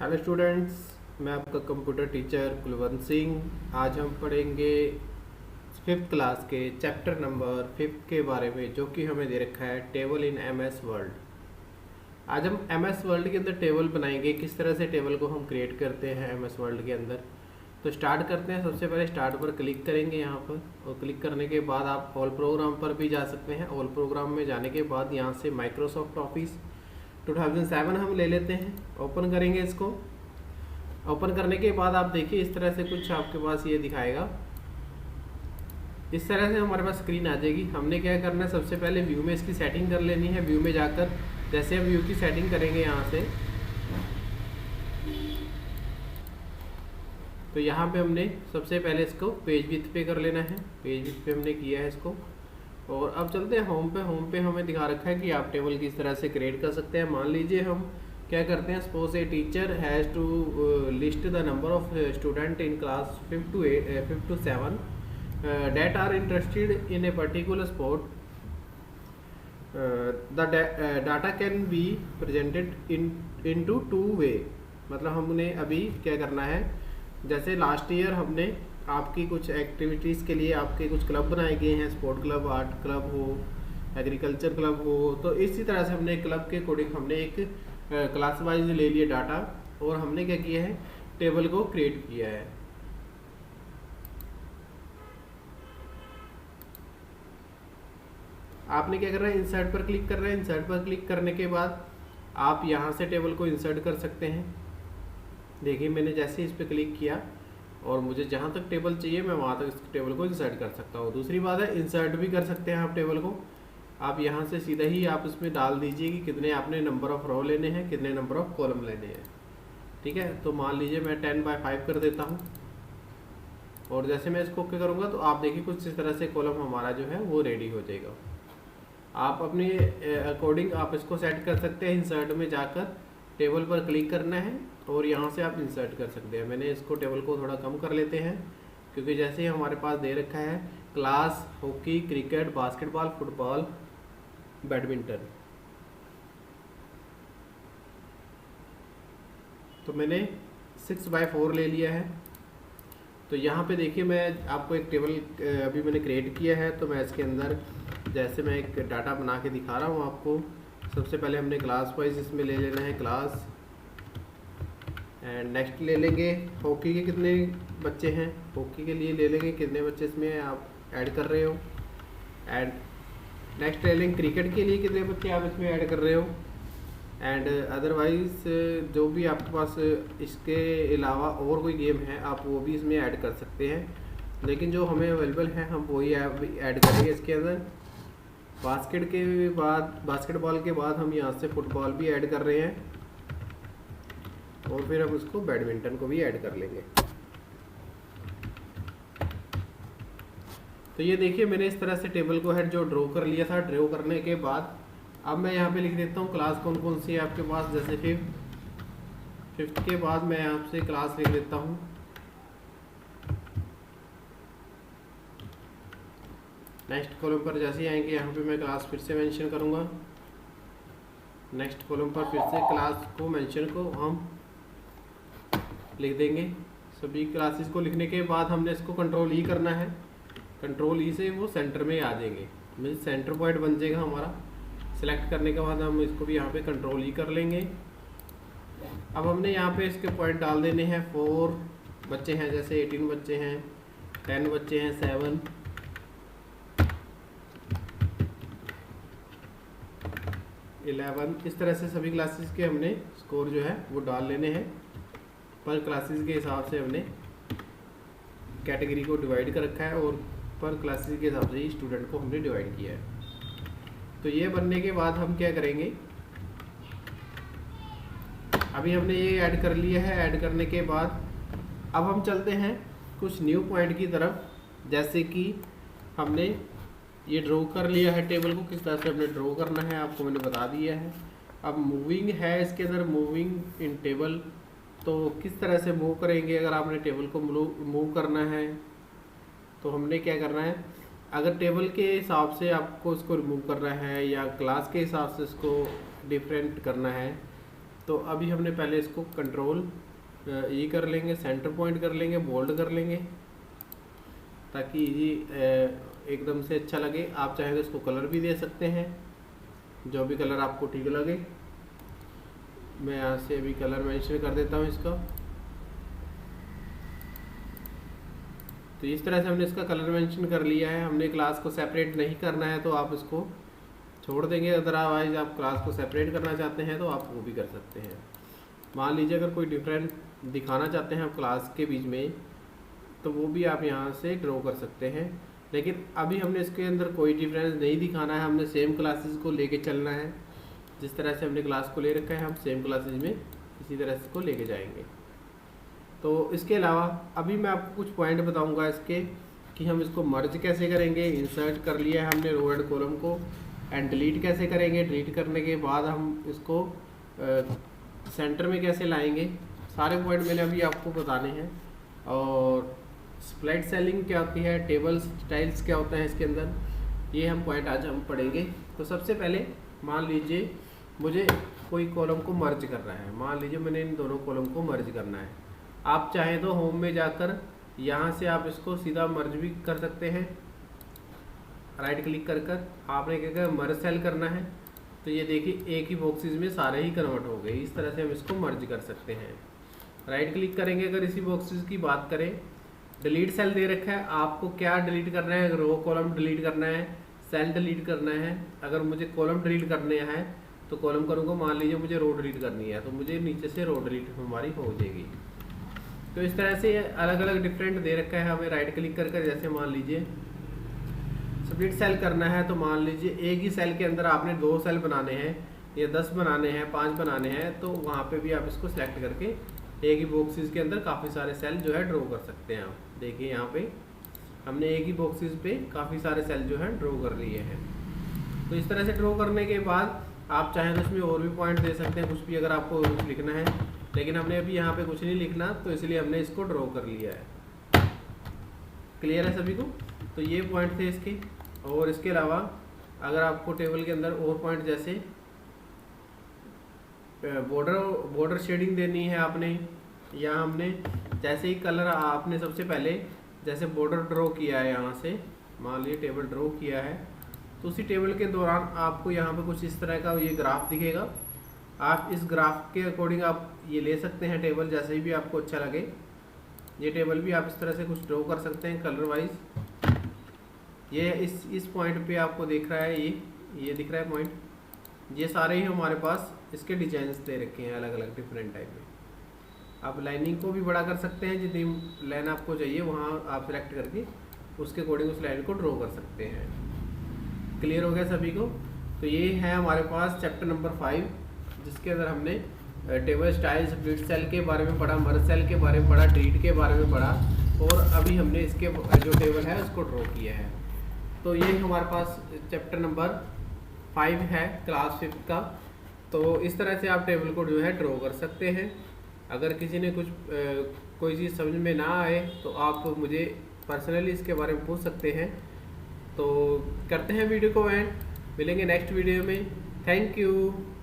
Hello students, मैं आपका computer teacher Kulwant Singh. आज हम पढ़ेंगे फिफ्थ क्लास के चैप्टर नंबर 5 के बारे में, जो कि हमें दे रखा है टेबल इन एमएस वर्ल्ड। आज हम एमएस वर्ल्ड के अंदर टेबल बनाएंगे, किस तरह से टेबल को हम क्रिएट करते हैं एमएस वर्ल्ड के अंदर। तो स्टार्ट करते हैं। सबसे पहले स्टार्ट पर क्लिक करेंगे यहाँ पर, और क्लिक करने के बाद आप ऑल प्रोग्राम पर भी जा सकते हैं। ऑल प्रोग्राम में जाने के बाद यहाँ से माइक्रोसॉफ्ट ऑफिस 2007 हम ले लेते हैं, ओपन करेंगे इसको। ओपन करने के बाद आप देखिए इस तरह से कुछ आपके पास ये दिखाएगा। इस तरह से हमारे पास स्क्रीन आ जाएगी। हमने क्या करना है, सबसे पहले व्यू में इसकी सेटिंग कर लेनी है। व्यू में जाकर जैसे हम व्यू की सेटिंग करेंगे यहाँ से, तो यहाँ पे हमने सबसे पहले इसको पेज विड्थ पे कर लेना है। पेज विड्थ पे हमने किया है इसको, और अब चलते हैं होम पे। होम पे हमें दिखा रखा है कि आप टेबल किस तरह से क्रिएट कर सकते हैं। मान लीजिए हम क्या करते हैं, suppose a teacher has to list the number of student in class 5 to 7 that are interested in a particular sport. The data can be presented into two way। मतलब हमने अभी क्या करना है, जैसे लास्ट ईयर हमने आपकी कुछ एक्टिविटीज़ के लिए आपके कुछ क्लब बनाए गए हैं, स्पोर्ट क्लब, आर्ट क्लब हो, एग्रीकल्चर क्लब हो, तो इसी तरह से हमने क्लब के अकॉर्डिंग हमने एक क्लास वाइज ले लिए डाटा, और हमने क्या किया है, टेबल को क्रिएट किया है। आपने क्या करना है, इंसर्ट पर क्लिक करना है। इंसर्ट पर क्लिक करने के बाद आप यहाँ से टेबल को इंसर्ट कर सकते हैं। देखिए मैंने जैसे इस पर क्लिक किया और मुझे जहाँ तक टेबल चाहिए मैं वहाँ तक इस टेबल को इंसर्ट कर सकता हूँ। दूसरी बात है, इंसर्ट भी कर सकते हैं आप टेबल को। आप यहाँ से सीधा ही आप इसमें डाल दीजिए कि कितने आपने नंबर ऑफ रो लेने हैं, कितने नंबर ऑफ कॉलम लेने हैं। ठीक है, तो मान लीजिए मैं 10/5 कर देता हूँ, और जैसे मैं इसको ओके करूँगा तो आप देखिए कुछ इस तरह से कॉलम हमारा जो है वो रेडी हो जाएगा। आप अपने अकॉर्डिंग आप इसको सेट कर सकते हैं। इंसर्ट में जाकर टेबल पर क्लिक करना है और यहाँ से आप इंसर्ट कर सकते हैं। मैंने इसको टेबल को थोड़ा कम कर लेते हैं, क्योंकि जैसे ही हमारे पास दे रखा है class, hockey, cricket, basketball, football, badminton, तो मैंने 6/4 ले लिया है। तो यहाँ पे देखिए मैं आपको एक टेबल अभी मैंने क्रिएट किया है, तो मैं इसके अंदर जैसे मैं एक डाटा बना के दिखा रहा हूँ आपको। सबसे पहले हमने क्लास वाइज इसमें ले लेना है क्लास, एंड नेक्स्ट ले लेंगे हॉकी के कितने बच्चे हैं, हॉकी के लिए ले लेंगे कितने बच्चे इसमें आप ऐड कर रहे हो, एंड नेक्स्ट ले लेंगे क्रिकेट के लिए कितने बच्चे आप इसमें ऐड कर रहे हो, एंड अदरवाइज जो भी आपके पास इसके अलावा और कोई गेम है आप वो भी इसमें ऐड कर सकते हैं, लेकिन जो हमें अवेलेबल है हम वही ऐड करेंगे इसके अंदर। बास्केटबॉल के बाद हम यहाँ से फुटबॉल भी ऐड कर रहे हैं, और फिर हम उसको बैडमिंटन को भी ऐड कर लेंगे। तो ये देखिए मैंने इस तरह से टेबल को है जो ड्रॉ कर लिया था। ड्रॉ करने के बाद अब मैं यहाँ पे लिख देता हूँ क्लास कौन कौन सी है आपके पास। जैसे फिफ्थ के बाद मैं यहाँ से क्लास लिख देता हूँ। नेक्स्ट कॉलम पर जैसे ही आएंगे यहाँ पे मैं क्लास फिर से मेंशन करूँगा। नेक्स्ट कॉलम पर फिर से क्लास को मेंशन को हम लिख देंगे। सभी क्लासेस को लिखने के बाद हमने इसको कंट्रोल ई करना है। कंट्रोल ई से वो सेंटर में आ जाएंगे, मीन्स सेंटर पॉइंट बन जाएगा हमारा। सेलेक्ट करने के बाद हम इसको भी यहाँ पे कंट्रोल ई कर लेंगे। अब हमने यहाँ पे इसके पॉइंट डाल देने हैं। 4 बच्चे हैं, जैसे 18 बच्चे हैं, 10 बच्चे हैं, 7, 11, इस तरह से सभी क्लासेस के हमने स्कोर जो है वो डाल लेने हैं। पर क्लासेस के हिसाब से हमने कैटेगरी को डिवाइड कर रखा है, और पर क्लासेस के हिसाब से ही स्टूडेंट को हमने डिवाइड किया है। तो ये बनने के बाद हम क्या करेंगे, अभी हमने ये ऐड कर लिया है। ऐड करने के बाद अब हम चलते हैं कुछ न्यू पॉइंट की तरफ। जैसे कि हमने ये ड्रॉ कर लिया है टेबल को, किस तरह से हमने ड्रॉ करना है आपको मैंने बता दिया है। अब मूविंग है इसके अंदर, मूविंग इन टेबल, तो किस तरह से मूव करेंगे। अगर आपने टेबल को मूव करना है तो हमने क्या करना है, अगर टेबल के हिसाब से आपको इसको रिमूव करना है या क्लास के हिसाब से इसको डिफरेंट करना है, तो अभी हमने पहले इसको कंट्रोल ये कर लेंगे, सेंटर पॉइंट कर लेंगे, बोल्ड कर लेंगे ताकि ये एकदम से अच्छा लगे। आप चाहें तो इसको कलर भी दे सकते हैं, जो भी कलर आपको ठीक लगे। मैं यहाँ से अभी कलर मेंशन कर देता हूँ इसका। तो इस तरह से हमने इसका कलर मेंशन कर लिया है। हमने क्लास को सेपरेट नहीं करना है तो आप इसको छोड़ देंगे, अदरवाइज आप क्लास को सेपरेट करना चाहते हैं तो आप वो भी कर सकते हैं। मान लीजिए अगर कोई डिफरेंट दिखाना चाहते हैं आप क्लास के बीच में, तो वो भी आप यहाँ से ड्रॉ कर सकते हैं। लेकिन अभी हमने इसके अंदर कोई डिफरेंस नहीं दिखाना है, हमने सेम क्लासेस को लेके चलना है। जिस तरह से हमने क्लास को ले रखा है हम सेम क्लासेस में इसी तरह से को लेके जाएंगे। तो इसके अलावा अभी मैं आपको कुछ पॉइंट बताऊंगा इसके कि हम इसको मर्ज कैसे करेंगे। इंसर्ट कर लिया है हमने रो एंड कॉलम को, एंड डिलीट कैसे करेंगे। डिलीट करने के बाद हम इसको सेंटर में कैसे लाएंगे, सारे पॉइंट मैंने अभी आपको बताने हैं। और स्प्लाइट सेलिंग क्या होती है, टेबल स्टाइल्स क्या होता है इसके अंदर, ये हम पॉइंट आज हम पढ़ेंगे। तो सबसे पहले मान लीजिए मुझे कोई कॉलम को मर्ज करना है। मान लीजिए मैंने इन दोनों कॉलम को मर्ज करना है। आप चाहें तो होम में जाकर यहाँ से आप इसको सीधा मर्ज भी कर सकते हैं। राइट क्लिक कर आपने क्या किया, मर्ज सेल करना है। तो ये देखिए एक ही बॉक्सेस में सारे ही कन्वर्ट हो गए। इस तरह से हम इसको मर्ज कर सकते हैं। राइट क्लिक करेंगे। अगर इसी बॉक्सेस की बात करें, डिलीट सेल दे रखा है, आपको क्या डिलीट करना है, रो कॉलम डिलीट करना है, सेल डिलीट करना है। अगर मुझे कॉलम डिलीट करने हैं तो कॉलम करूँगा। मान लीजिए मुझे रो डिलीट करनी है तो मुझे नीचे से रो डिलीट हमारी हो जाएगी। तो इस तरह से अलग अलग डिफरेंट दे रखा है हमें। राइट क्लिक कर जैसे मान लीजिए स्प्लिट सेल करना है, तो मान लीजिए एक ही सेल के अंदर आपने 2 सेल बनाने हैं या 10 बनाने हैं, 5 बनाने हैं, तो वहाँ पे भी आप इसको सेलेक्ट करके एक ही बॉक्सेस के अंदर काफ़ी सारे सेल जो है ड्रॉ कर सकते हैं। आप देखिए यहाँ पे हमने एक ही बॉक्सेस पे काफ़ी सारे सेल जो है ड्रॉ कर लिए हैं। तो इस तरह से ड्रॉ करने के बाद आप चाहें तो इसमें और भी पॉइंट दे सकते हैं, कुछ भी अगर आपको कुछ लिखना है। लेकिन हमने अभी यहाँ पे कुछ नहीं लिखना, तो इसलिए हमने इसको ड्रॉ कर लिया है। क्लियर है सभी को। तो ये पॉइंट थे इसके। और इसके अलावा अगर आपको टेबल के अंदर और पॉइंट जैसे बॉर्डर शेडिंग देनी है आपने, या हमने जैसे ही कलर आपने सबसे पहले जैसे बॉर्डर ड्रॉ किया है, यहाँ से मान लीजिए टेबल ड्रॉ किया है, तो उसी टेबल के दौरान आपको यहाँ पे कुछ इस तरह का ये ग्राफ दिखेगा। आप इस ग्राफ के अकॉर्डिंग आप ये ले सकते हैं टेबल, जैसे भी आपको अच्छा लगे। ये टेबल भी आप इस तरह से कुछ ड्रॉ कर सकते हैं कलर वाइज। ये इस पॉइंट पे आपको दिख रहा है, ये दिख रहा है पॉइंट। ये सारे ही हमारे पास इसके डिजाइन्स दे रखे हैं अलग अलग डिफरेंट टाइप में। आप लाइनिंग को भी बड़ा कर सकते हैं, जितनी लाइन आपको चाहिए वहाँ आप सिलेक्ट करके उसके अकॉर्डिंग उस लाइन को ड्रॉ कर सकते हैं। क्लियर हो गया सभी को। तो ये है हमारे पास चैप्टर नंबर 5, जिसके अंदर हमने टेबल स्टाइल, स्प्लिट सेल के बारे में पढ़ा, मर्ज सेल के बारे में पढ़ा, डिलीट के बारे में पढ़ा, और अभी हमने इसके जो टेबल है उसको ड्रॉ किया है। तो ये हमारे पास चैप्टर नंबर 5 है क्लास 5 का। तो इस तरह से आप टेबल को जो है ड्रॉ कर सकते हैं। अगर किसी ने कोई चीज़ समझ में ना आए तो आप मुझे पर्सनली इसके बारे में पूछ सकते हैं। तो करते हैं वीडियो को एंड, मिलेंगे नेक्स्ट वीडियो में। Thank you.